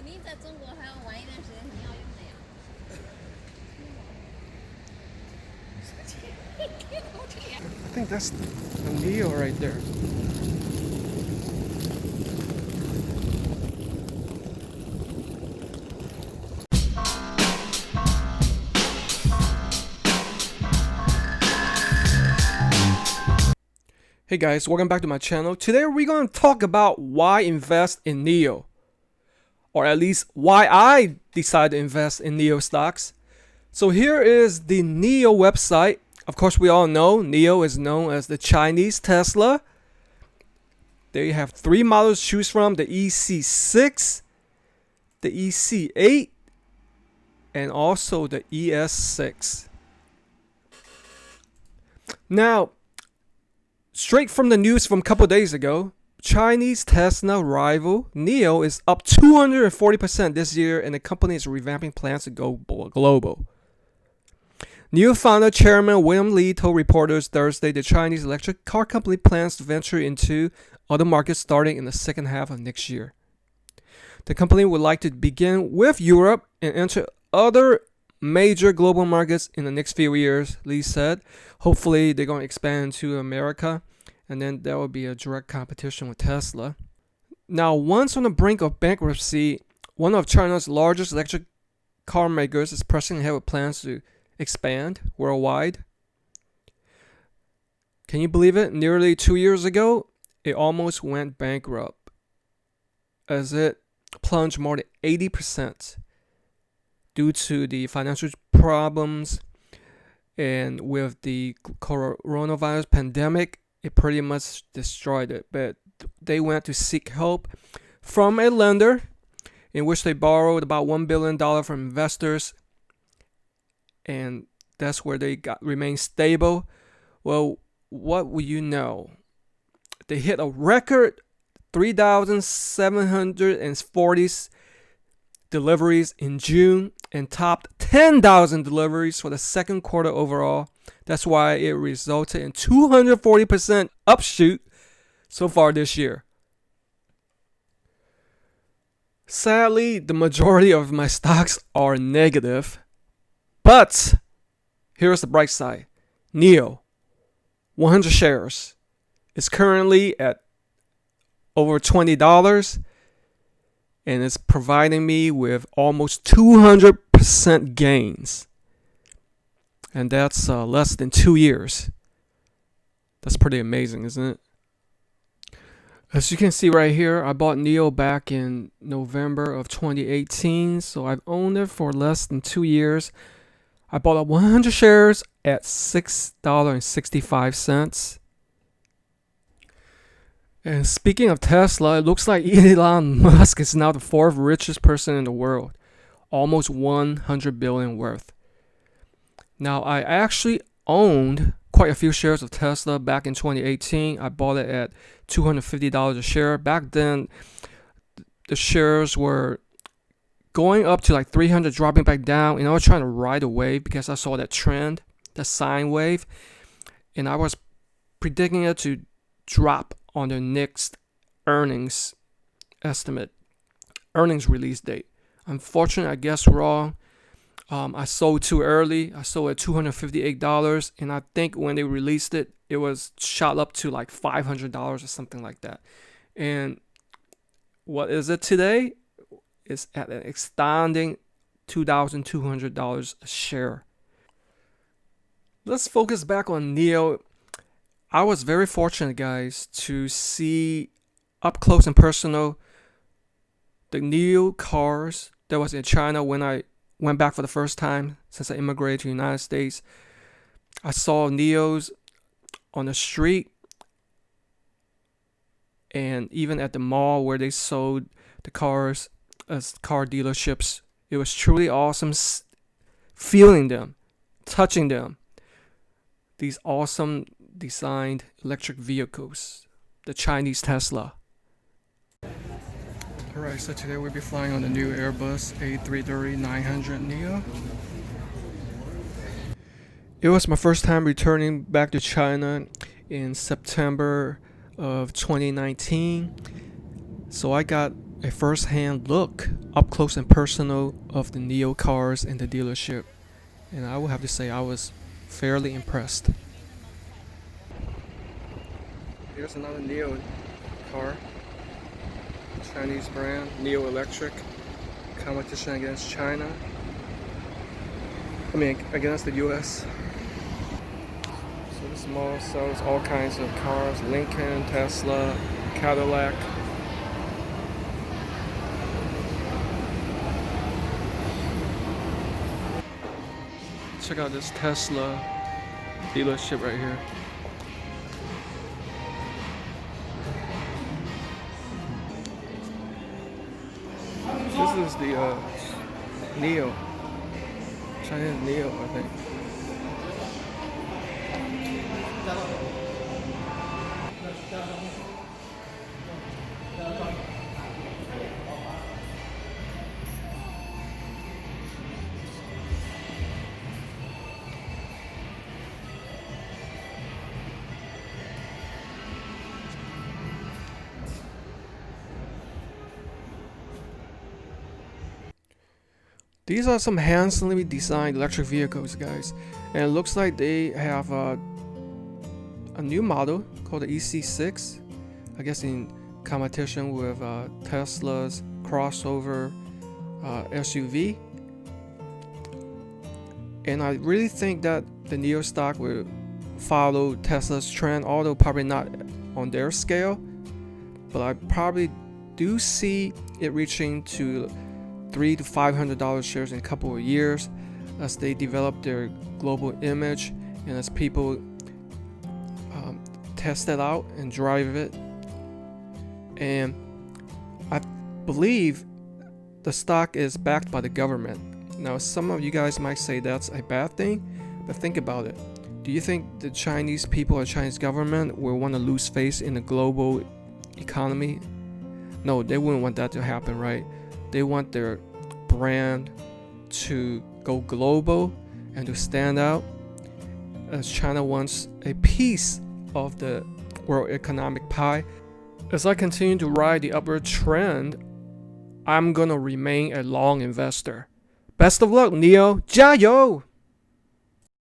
I think that's a NIO right there. Hey guys, welcome back to my channel. Today we're going to talk about why invest in NIO. Or at least why I decided to invest in NIO stocks. So here is the NIO website. Of course, we all know NIO is known as the Chinese Tesla. They have three models to choose from: the EC6, the EC8, and also the ES6. Now, straight from the news from a couple days ago, Chinese Tesla rival NIO is up 240% this year, and the company is revamping plans to go global. NIO founder Chairman William Li told reporters Thursday the Chinese electric car company plans to venture into other markets starting in the second half of next year. The company would like to begin with Europe and enter other major global markets in the next few years, Li said. Hopefully they're going to expand to America, and then there will be a direct competition with Tesla. Now, once on the brink of bankruptcy, one of China's largest electric car makers is pressing ahead with plans to expand worldwide. Can you believe it? Nearly 2 years ago, it almost went bankrupt as it plunged more than 80% due to the financial problems, and with the coronavirus pandemic, it pretty much destroyed it. But they went to seek help from a lender in which they borrowed about $1 billion from investors, and that's where they remained stable. Well, what will you know? They hit a record 3,740 deliveries in June and topped 10,000 deliveries for the second quarter overall. That's why it resulted in 240% upshoot so far this year. Sadly, the majority of my stocks are negative, but here's the bright side. NIO, 100 shares, is currently at over $20, and it's providing me with almost 200% gains. And that's less than 2 years. That's pretty amazing, isn't it? As you can see right here, I bought NIO back in November of 2018, so I've owned it for less than 2 years. I bought 100 shares at $6.65. And speaking of Tesla, it looks like Elon Musk is now the fourth richest person in the world, almost $100 billion worth. Now, I actually owned quite a few shares of Tesla back in 2018. I bought it at $250 a share. Back then, the shares were going up to like 300, dropping back down, and I was trying to ride a wave because I saw that trend, the sine wave, and I was predicting it to drop on the next earnings release date. Unfortunately, I guessed wrong. I sold too early. I sold at $258, and I think when they released it, it was shot up to like $500 or something like that. And what is it today? It's at an astounding $2,200 a share. Let's focus back on NIO. I was very fortunate, guys, to see up close and personal the NIO cars that was in China when I went back for the first time since I immigrated to the United States. I saw NIOs on the street and even at the mall where they sold the cars as car dealerships. It was truly awesome feeling them, touching them. These awesome designed electric vehicles, the Chinese Tesla. Alright, so today we'll be flying on the new Airbus A330-900 NEO. It was my first time returning back to China in September of 2019. So I got a first-hand look, up close and personal, of the NIO cars in the dealership, and I will have to say I was fairly impressed. Here's another NIO car, Chinese brand, NIO Electric, competition against China. Against the US. So this mall sells all kinds of cars, Lincoln, Tesla, Cadillac. Check out this Tesla dealership right here. This is the NIO, Chinese NIO, I think. These are some handsomely designed electric vehicles, guys, and it looks like they have a new model called the EC6, I guess in competition with Tesla's crossover SUV. And I really think that the NIO stock will follow Tesla's trend, although probably not on their scale, but I probably do see it reaching to $300 to $500 shares in a couple of years as they develop their global image and as people test it out and drive it. And I believe the stock is backed by the government. Now, some of you guys might say that's a bad thing, but think about it. Do you think the Chinese people or Chinese government will want to lose face in the global economy? No, they wouldn't want that to happen, right? They want their brand to go global and to stand out, as China wants a piece of the world economic pie. As I continue to ride the upward trend, I'm gonna remain a long investor. Best of luck, NIO. 加油!